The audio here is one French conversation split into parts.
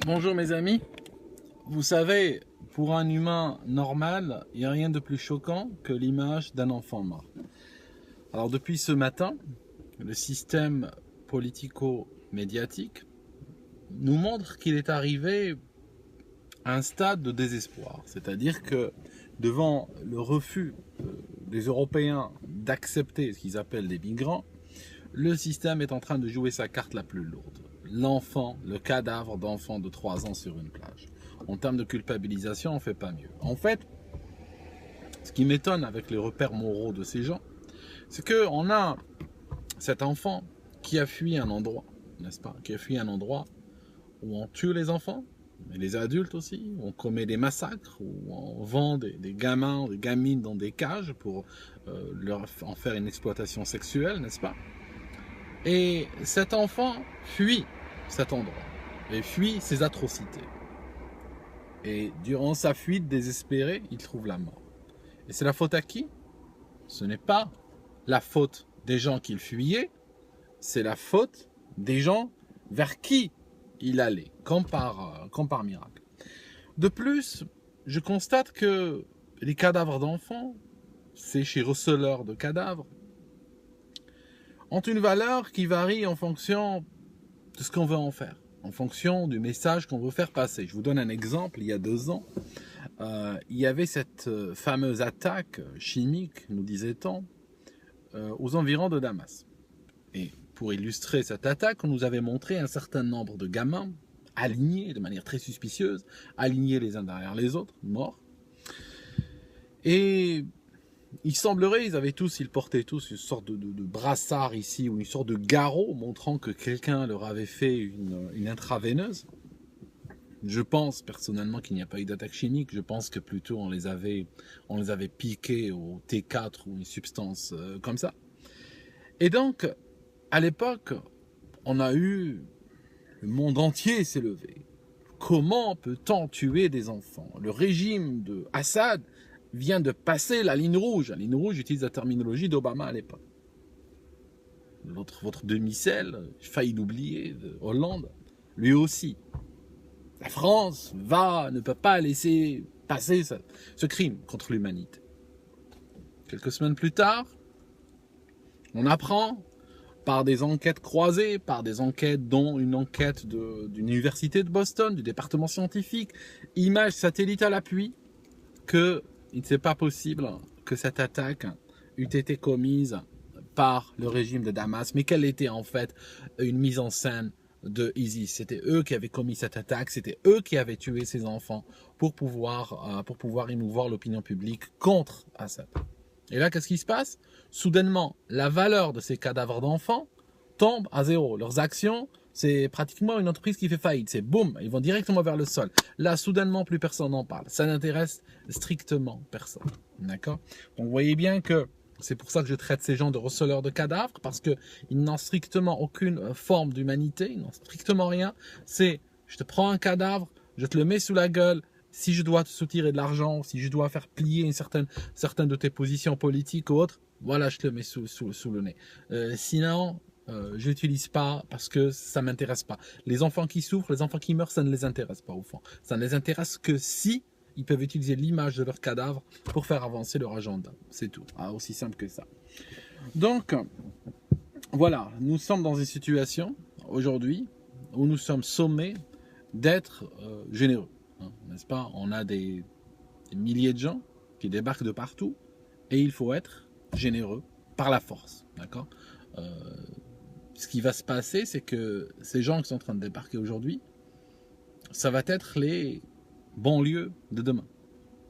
Bonjour mes amis, vous savez, pour un humain normal, il n'y a rien de plus choquant que l'image d'un enfant mort. Alors depuis ce matin, le système politico-médiatique nous montre qu'il est arrivé à un stade de désespoir. C'est-à-dire que devant le refus des Européens d'accepter ce qu'ils appellent des migrants, le système est en train de jouer sa carte la plus lourde. L'enfant, le cadavre d'enfant de 3 ans sur une plage. En termes de culpabilisation, on ne fait pas mieux. En fait, ce qui m'étonne avec les repères moraux de ces gens, c'est qu'on a cet enfant qui a fui un endroit, n'est-ce pas? Qui a fui un endroit où on tue les enfants, et les adultes aussi, où on commet des massacres, où on vend des gamins, des gamines dans des cages pour leur en faire une exploitation sexuelle, n'est-ce pas? Et cet enfant fuit cet endroit et fuit ces atrocités. Et durant sa fuite désespérée, il trouve la mort. Et c'est la faute à qui? Ce n'est pas la faute des gens qu'il fuyait, c'est la faute des gens vers qui il allait, comme par miracle. De plus, je constate que les cadavres d'enfants, ces chez receleurs de cadavres, ont une valeur qui varie en fonction de ce qu'on veut en faire, en fonction du message qu'on veut faire passer. Je vous donne un exemple. Il y a 2 ans, il y avait cette fameuse attaque chimique, nous disait-on, aux environs de Damas. Et pour illustrer cette attaque, on nous avait montré un certain nombre de gamins alignés de manière très suspicieuse, alignés les uns derrière les autres, morts. Et il semblerait, ils portaient tous une sorte de brassard ici, ou une sorte de garrot, montrant que quelqu'un leur avait fait une intraveineuse. Je pense personnellement qu'il n'y a pas eu d'attaque chimique, je pense que plutôt on les avait piqués au T4 ou une substance comme ça. Et donc, à l'époque, on a eu, le monde entier s'est levé. Comment peut-on tuer des enfants? Le régime de Assad vient de passer la ligne rouge. La ligne rouge utilise la terminologie d'Obama à l'époque. Votre demi-sel, j'ai failli l'oublier, de Hollande, lui aussi. La France ne peut pas laisser passer ce crime contre l'humanité. Quelques semaines plus tard, on apprend par des enquêtes croisées, par des enquêtes dont une enquête d'une université de Boston, du département scientifique, images satellites à l'appui, qu'il n'est pas possible que cette attaque eût été commise par le régime de Damas, mais qu'elle était en fait une mise en scène de ISIS. C'était eux qui avaient commis cette attaque, c'était eux qui avaient tué ces enfants pour pouvoir émouvoir l'opinion publique contre Assad. Et là, qu'est-ce qui se passe? Soudainement, la valeur de ces cadavres d'enfants tombe à zéro. Leurs actions, c'est pratiquement une entreprise qui fait faillite. C'est boum, ils vont directement vers le sol. Là, soudainement, plus personne n'en parle. Ça n'intéresse strictement personne. D'accord? Donc, vous voyez bien que c'est pour ça que je traite ces gens de receleurs de cadavres, parce qu'ils n'ont strictement aucune forme d'humanité, ils n'ont strictement rien. C'est, je te prends un cadavre, je te le mets sous la gueule. Si je dois te soutirer de l'argent, si je dois faire plier certaines de tes positions politiques ou autres, voilà, je te le mets sous le nez. Sinon, je l'utilise pas parce que ça m'intéresse pas. Les enfants qui souffrent, les enfants qui meurent, ça ne les intéresse pas au fond. Ça ne les intéresse que si ils peuvent utiliser l'image de leur cadavre pour faire avancer leur agenda. C'est tout. Ah, aussi simple que ça. Donc, voilà, nous sommes dans une situation aujourd'hui où nous sommes sommés d'être généreux. N'est-ce pas? On a des milliers de gens qui débarquent de partout et il faut être généreux par la force. D'accord? Ce qui va se passer, c'est que ces gens qui sont en train de débarquer aujourd'hui, ça va être les banlieues de demain.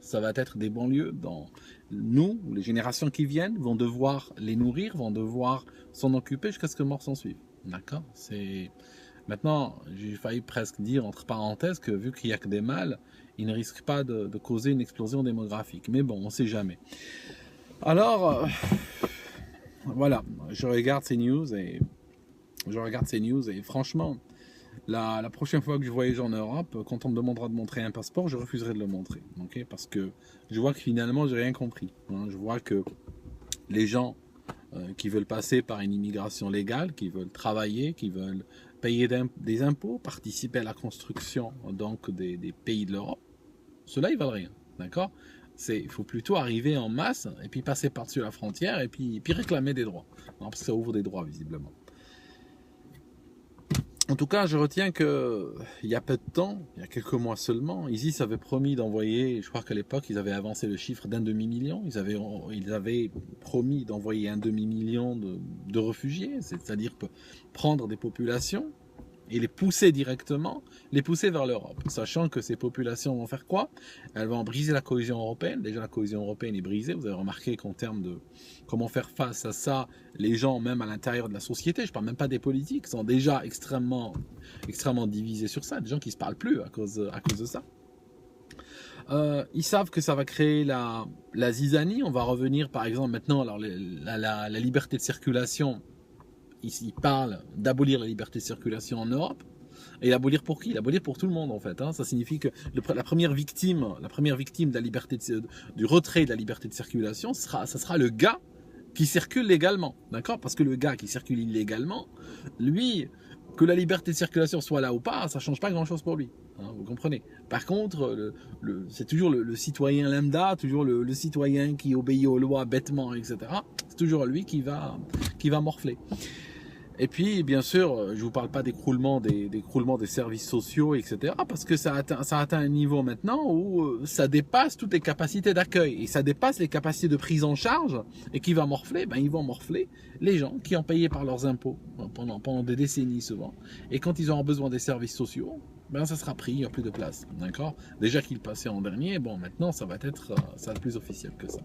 Ça va être des banlieues dont nous, les générations qui viennent, vont devoir les nourrir, vont devoir s'en occuper jusqu'à ce que mort s'en suive. D'accord? Maintenant, j'ai failli presque dire, entre parenthèses, que vu qu'il n'y a que des mâles, ils ne risquent pas de causer une explosion démographique. Mais bon, on ne sait jamais. Alors, voilà, je regarde ces news et franchement, la prochaine fois que je voyage en Europe, quand on me demandera de montrer un passeport, je refuserai de le montrer. Okay? Parce que je vois que finalement, j'ai rien compris. Je vois que les gens qui veulent passer par une immigration légale, qui veulent travailler, qui veulent payer des impôts, participer à la construction donc des pays de l'Europe, ceux-là, ils valent rien, d'accord? Il faut plutôt arriver en masse et puis passer par-dessus la frontière et puis réclamer des droits. Non, parce que ça ouvre des droits, visiblement. En tout cas, je retiens que il y a peu de temps, il y a quelques mois seulement, ISIS avait promis d'envoyer, je crois qu'à l'époque, ils avaient avancé le chiffre d'un demi-million. Ils avaient promis d'envoyer un demi-million de réfugiés, c'est-à-dire prendre des populations et les pousser directement, les pousser vers l'Europe, sachant que ces populations vont faire quoi? Elles vont briser la cohésion européenne. Déjà, la cohésion européenne est brisée. Vous avez remarqué qu'en termes de comment faire face à ça, les gens, même à l'intérieur de la société, je ne parle même pas des politiques, sont déjà extrêmement divisés sur ça. Des gens qui ne se parlent plus à cause de ça. Ils savent que ça va créer la zizanie. On va revenir, par exemple, maintenant, alors la liberté de circulation. Ils parlent d'abolir la liberté de circulation en Europe. Et l'abolir pour qui? L'abolir pour tout le monde en fait. Ça signifie que la première victime de la liberté du retrait de la liberté de circulation, ça sera le gars qui circule légalement. D'accord? Parce que le gars qui circule illégalement, lui, que la liberté de circulation soit là ou pas, ça ne change pas grand-chose pour lui. Vous comprenez? Par contre, c'est toujours le citoyen lambda, toujours le citoyen qui obéit aux lois bêtement, etc. C'est toujours lui qui va morfler. Et puis, bien sûr, je ne vous parle pas d'écroulement des services sociaux, etc. Parce que ça atteint un niveau maintenant où ça dépasse toutes les capacités d'accueil. Et ça dépasse les capacités de prise en charge. Et qui va morfler? Ils vont morfler les gens qui ont payé par leurs impôts pendant des décennies souvent. Et quand ils auront besoin des services sociaux, ça sera pris, il n'y a plus de place. D'accord? Déjà qu'ils passaient en dernier, maintenant ça va être plus officiel que ça.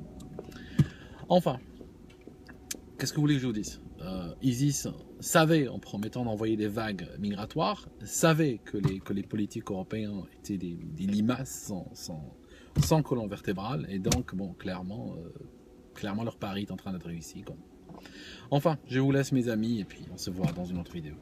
Enfin, qu'est-ce que vous voulez que je vous dise? ISIS savait, en promettant d'envoyer des vagues migratoires, savait que les politiques européens étaient des limaces sans colonne vertébrale, et donc, clairement, leur pari est en train d'être réussi. Enfin, je vous laisse mes amis, et puis on se voit dans une autre vidéo.